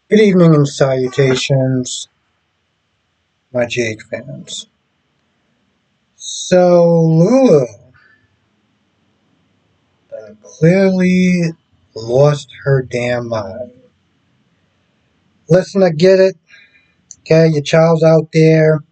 Good evening and salutations, my GH fans. So, Lulu clearly lost her damn mind. Listen, I get it. Okay, your child's out there,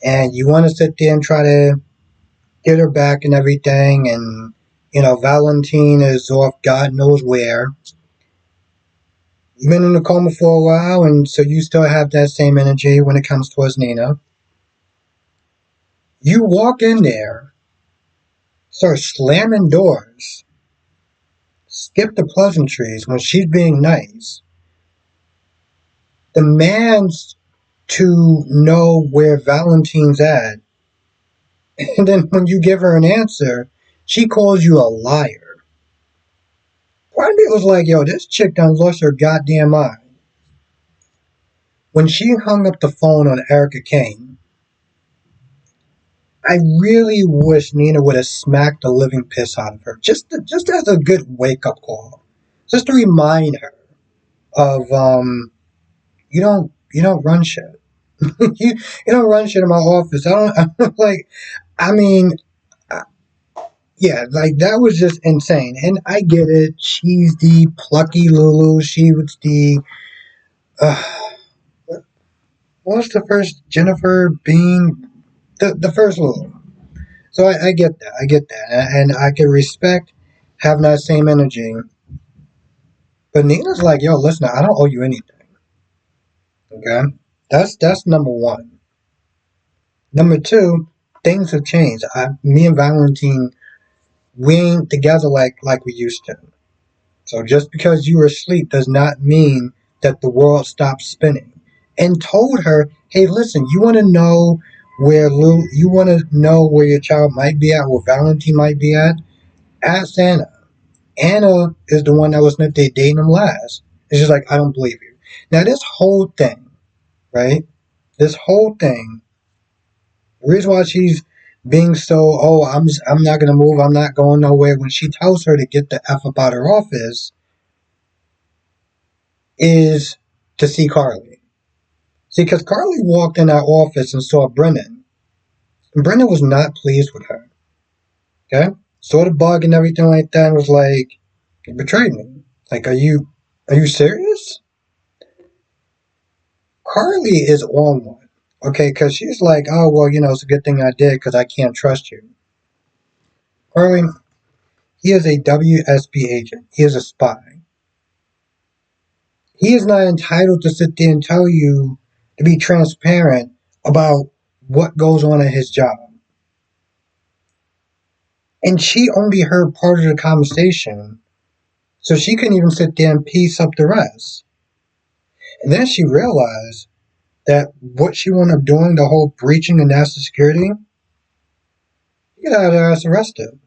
and you want to sit there and try to get her back and everything, and, Valentine is off God knows where. You've been in a coma for a while, and so you still have that same energy when it comes towards Nina. You walk in there, start slamming doors. Skip the pleasantries when she's being nice. Demands to know where Valentine's at. And then when you give her an answer, she calls you a liar. Part of me was like, yo, this chick done lost her goddamn mind. When she hung up the phone on Erica Kane, I really wish Nina would have smacked the living piss out of her. Just as a good wake-up call. Just to remind her of, you don't run shit. you don't run shit in my office. I don't like. I mean, uh, yeah, like that was just insane. And I get it. She's the plucky Lulu. She was the uh, what was the first Jennifer being the first Lulu. So I get that. I get that, and I can respect having that same energy. But Nina's like, yo, listen, I don't owe you anything. Okay, that's number one. Number two, things have changed. Me and Valentine, we ain't together like we used to. So just because you were asleep does not mean that the world stopped spinning. And told her, hey, listen, you want to know you want to know where your child might be at, where Valentine might be at? Ask Anna. Anna is the one that was if they dating him last. It's just like I don't believe you. Now this whole thing, right? This whole thing. The reason why she's being so, I'm not gonna move, I'm not going nowhere. When she tells her to get the f up out of her office, is to see Carly. See, because Carly walked in that office and saw Brennan. And Brennan was not pleased with her. Okay? Saw the bug and everything like that and was like, you betrayed me. Like, are you serious? Carly is on one. Okay, because she's like, oh, well, it's a good thing I did because I can't trust you. Carly, he is a WSB agent. He is a spy. He is not entitled to sit there and tell you to be transparent about what goes on at his job. And she only heard part of the conversation, so she couldn't even sit there and piece up the rest. And then she realized that what she wound up doing, the whole breaching of national security, she got her ass arrested.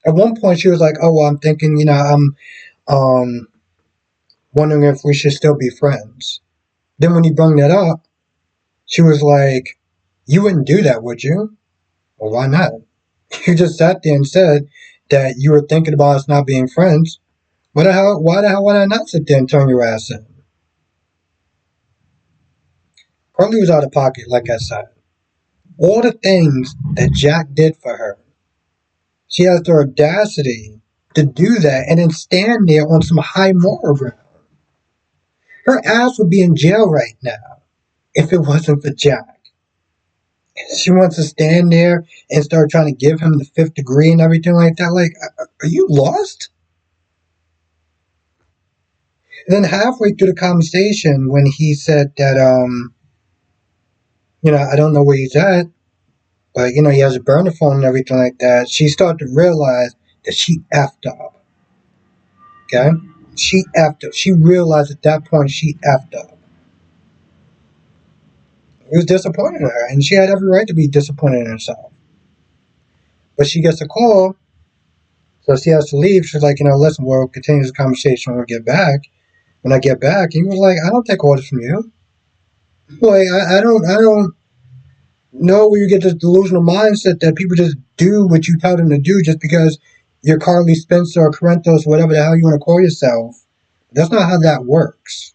At one point, she was like, "Oh, well, I'm thinking, I'm wondering if we should still be friends." Then when he brought that up, she was like, "You wouldn't do that, would you?" Well, why not? You just sat there and said that you were thinking about us not being friends. Why the hell would I not sit there and turn your ass in? Carly was out of pocket, like I said. All the things that Jack did for her, she has the audacity to do that and then stand there on some high moral ground. Her ass would be in jail right now if it wasn't for Jack. She wants to stand there and start trying to give him the fifth degree and everything like that. Like, are you lost? And then halfway through the conversation, when he said that, I don't know where he's at, but, he has a burner phone and everything like that, she started to realize that she effed up. Okay? She effed up. She realized at that point she effed up. He was disappointed in her, and she had every right to be disappointed in herself. But she gets a call, so she has to leave. She's like, listen, we'll continue this conversation when we get back. When I get back, he was like, I don't take orders from you. Like, I don't know where you get this delusional mindset that people just do what you tell them to do just because you're Carly Spencer or Corinthos, whatever the hell you want to call yourself. That's not how that works.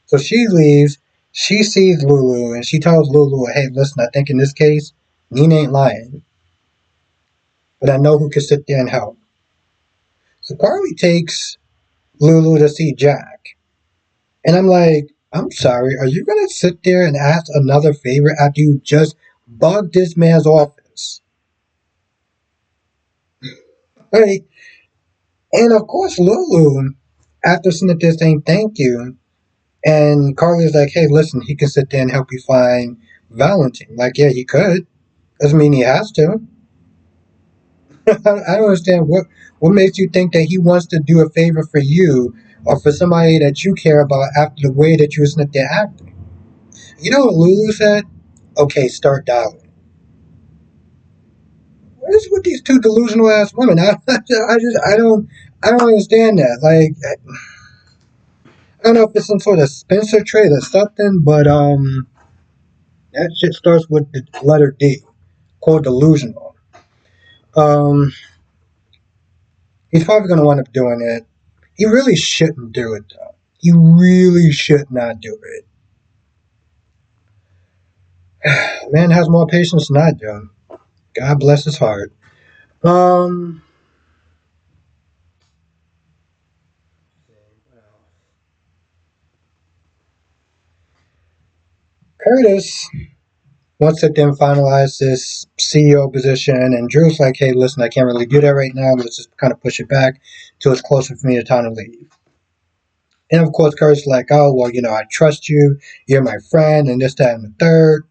So she leaves. She sees Lulu and she tells Lulu, hey, listen, I think in this case, Nina ain't lying. But I know who can sit there and help. So Carly takes Lulu to see Jack. And I'm like, I'm sorry, are you going to sit there and ask another favor after you just bugged this man's office? Right? And of course, Lulu, after sitting there saying thank you, and Carly's like, hey, listen, he can sit there and help you find Valentine. Like, yeah, he could. Doesn't mean he has to. I don't understand what makes you think that he wants to do a favor for you or for somebody that you care about after the way that you were sitting there acting. You know what Lulu said? Okay, start dialing. What is with these two delusional ass women? I don't understand that. Like, I don't know if it's some sort of Spencer trait or something, but that shit starts with the letter D, called delusional. Um, he's probably gonna wind up doing it. He really shouldn't do it though. He really should not do it. Man has more patience than I do. God bless his heart. Um, Curtis wants to then finalize this CEO position, and Drew's like, "Hey, listen, I can't really do that right now. Let's just kind of push it back till it's closer for me to time to leave." And of course, Curtis is like, "Oh, well, I trust you. You're my friend, and this, that, and the third."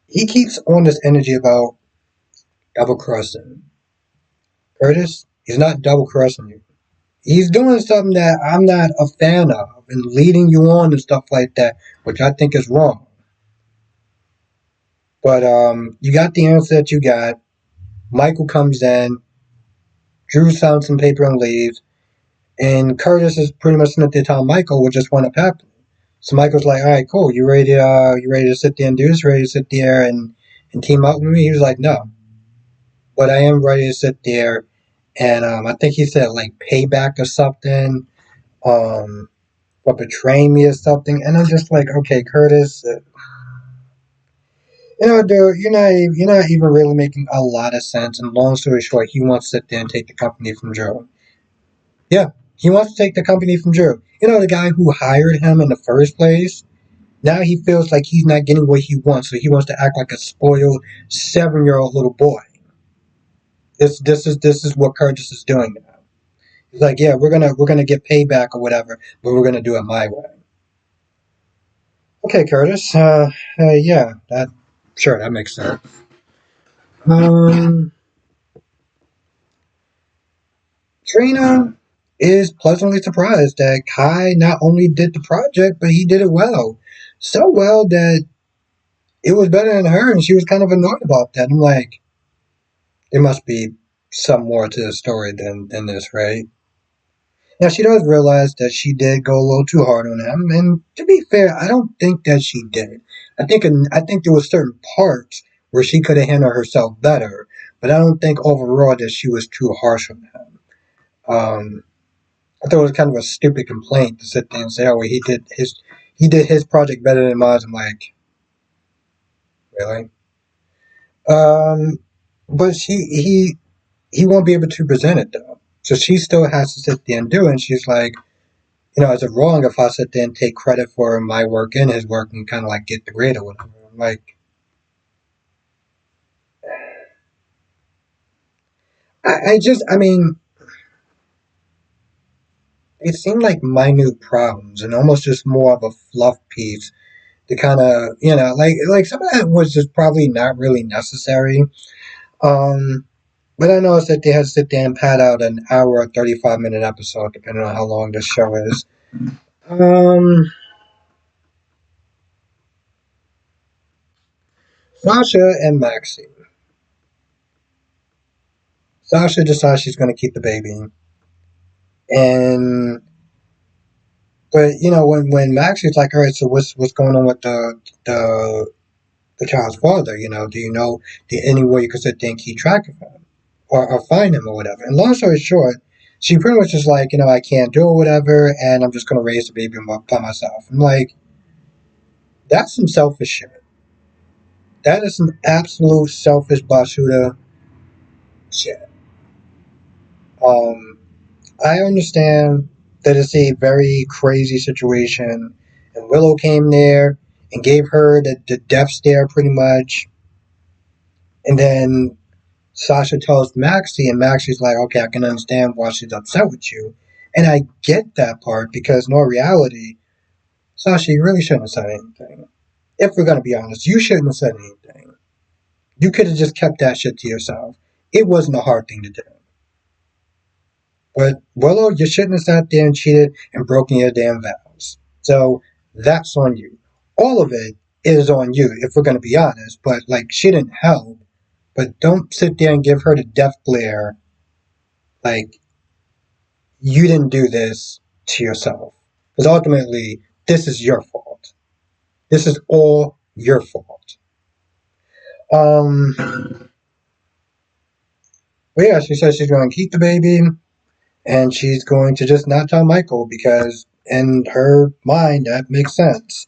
He keeps on this energy about double crossing. Curtis, he's not double crossing you. He's doing something that I'm not a fan of and leading you on and stuff like that, which I think is wrong. But you got the answer that you got. Michael comes in. Drew signs some paper and leaves. And Curtis is pretty much sitting there telling Michael what just wound up happening. So Michael's like, all right, cool. You ready to sit there and do this? Ready to sit there and team up with me? He was like, no. But I am ready to sit there and I think he said like payback or something. For betraying me or something. And I'm just like, okay, Curtis, dude, you're not even really making a lot of sense. And long story short, he wants to sit there and take the company from Joe. Yeah, he wants to take the company from Drew. The guy who hired him in the first place. Now he feels like he's not getting what he wants, so he wants to act like a spoiled 7-year-old little boy. This is what Curtis is doing now. He's like, yeah, we're gonna get payback or whatever, but we're gonna do it my way. Okay, Curtis. Yeah, that makes sense. Um, Trina is pleasantly surprised that Kai not only did the project, but he did it well. So well that it was better than her, and she was kind of annoyed about that. I'm like, there must be some more to the story than this, right? Now she does realize that she did go a little too hard on him, and to be fair, I don't think that she did. I think there were certain parts where she could have handled herself better, but I don't think overall that she was too harsh on him. Um, I thought it was kind of a stupid complaint to sit there and say, "Oh, well, he did his project better than mine." I'm like, really? Um, but he won't be able to present it though. So she still has to sit there and do it. And she's like, is it wrong if I sit there and take credit for my work and his work and kind of like get the grade or whatever? I'm like, I mean, it seemed like minute problems and almost just more of a fluff piece to kind of, like some of that was just probably not really necessary. Um, but I noticed that they had to sit there and pad out an hour or 35-minute episode, depending on how long the show is. Um, Sasha and Maxie. Sasha decides she's going to keep the baby, and but when Maxie's like, all right, so what's going on with the the child's father? Do you know any way you could sit there and keep track of him or find him or whatever? And long story short, She pretty much is like, I can't do it, whatever, and I'm just gonna raise the baby by myself. I'm like, that's some selfish shit. That is some absolute selfish basura shit. Um, I understand that it's a very crazy situation, and Willow came there and gave her the death stare pretty much, and then Sasha tells Maxie, and Maxie's like, okay, I can understand why she's upset with you. And I get that part because, in all reality, Sasha, you really shouldn't have said anything. If we're going to be honest, you shouldn't have said anything. You could have just kept that shit to yourself. It wasn't a hard thing to do. But, Willow, you shouldn't have sat there and cheated and broken your damn vows. So, that's on you. All of it is on you, if we're going to be honest. But, like, she didn't help. But don't sit there and give her the death glare like you didn't do this to yourself. Because ultimately, this is your fault. This is all your fault. But yeah, she says she's going to keep the baby and she's going to just not tell Michael because in her mind that makes sense.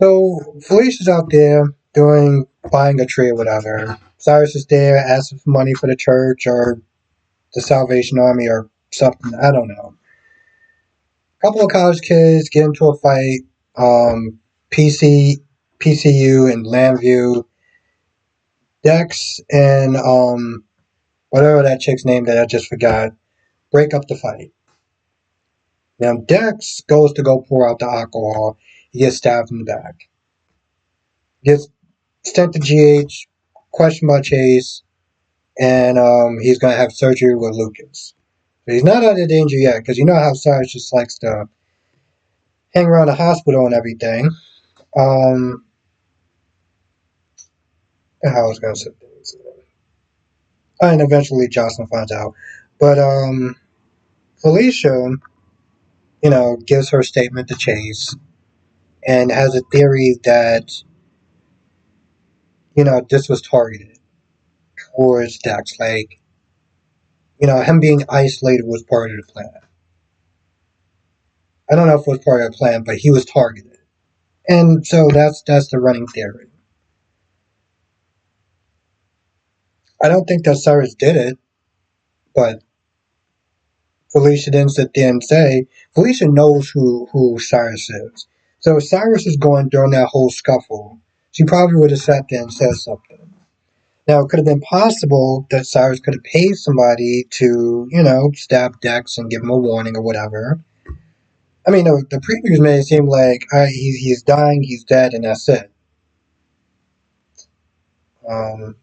So Felicia's out there buying a tree or whatever. Cyrus is there asking for money for the church or the Salvation Army or something. I don't know. A couple of college kids get into a fight. PC, PCU and Lambview. Dex and whatever that chick's name that I just forgot break up the fight. Now Dex goes to go pour out the alcohol. He gets stabbed in the back. Gets sent to GH, questioned by Chase, and he's gonna have surgery with Lucas. But he's not out of danger yet because you know how Cyrus just likes to hang around the hospital and everything. Um, how I was gonna say things. And eventually Jocelyn finds out. But Felicia, gives her statement to Chase and has a theory that, this was targeted towards Dex. Like, him being isolated was part of the plan. I don't know if it was part of the plan, but he was targeted. And so that's the running theory. I don't think that Cyrus did it, but Felicia didn't sit there and say Felicia knows who Cyrus is. So if Cyrus is going during that whole scuffle, she probably would have sat there and said something. Now, it could have been possible that Cyrus could have paid somebody to, stab Dex and give him a warning or whatever. I mean, the previews made it seem like he's dying, he's dead, and that's it. I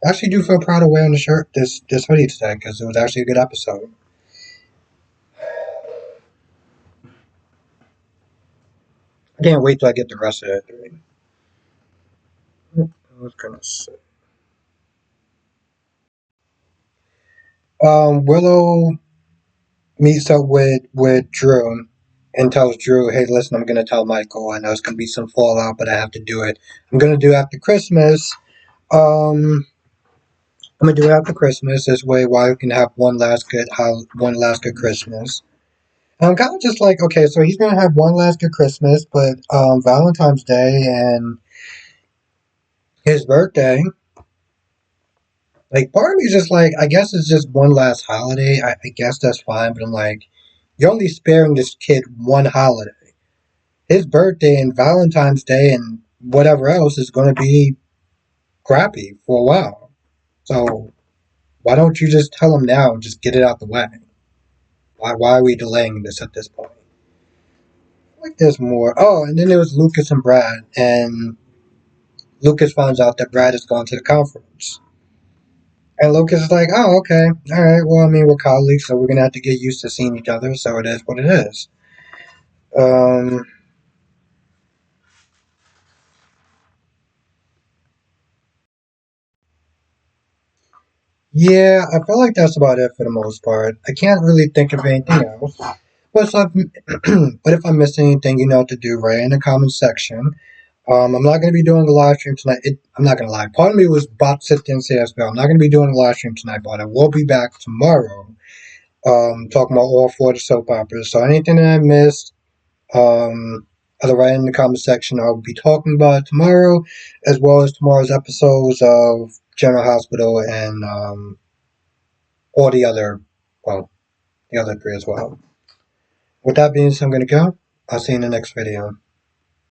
actually do feel proud of wearing the shirt, this hoodie today, because it was actually a good episode. I can't wait till I get the rest of it. I was gonna say. Willow meets up with Drew and tells Drew, hey, listen, I'm going to tell Michael. I know it's going to be some fallout, but I have to do it. I'm going to do it after Christmas. I'm going to do it after Christmas. This way, why we can have one last good Christmas. And I'm kind of just like, okay, so he's going to have one last good Christmas, but Valentine's Day and his birthday, like, part of me is just like, I guess it's just one last holiday. I guess that's fine, but I'm like, you're only sparing this kid one holiday. His birthday and Valentine's Day and whatever else is going to be crappy for a while. So why don't you just tell him now and just get it out the way? Why are we delaying this at this point? Like there's more. Oh, and then there was Lucas and Brad, and Lucas finds out that Brad has gone to the conference. And Lucas is like, oh, okay, all right. Well, I mean, we're colleagues, so we're gonna have to get used to seeing each other. So it is what it is. Um, yeah, I feel like that's about it for the most part. I can't really think of anything else. But if I miss anything, you know what to do, right in the comment section. I'm not going to be doing the live stream tonight. I'm not going to lie. Part of me was about to sit there and say as well. I'm not going to be doing the live stream tonight, but I will be back tomorrow. Talking about all four of the soap operas. So anything that I missed, either write in the comment section. I'll be talking about it tomorrow, as well as tomorrow's episodes of General Hospital and all the other, well, the other three as well. With that being said, I'm going to go. I'll see you in the next video.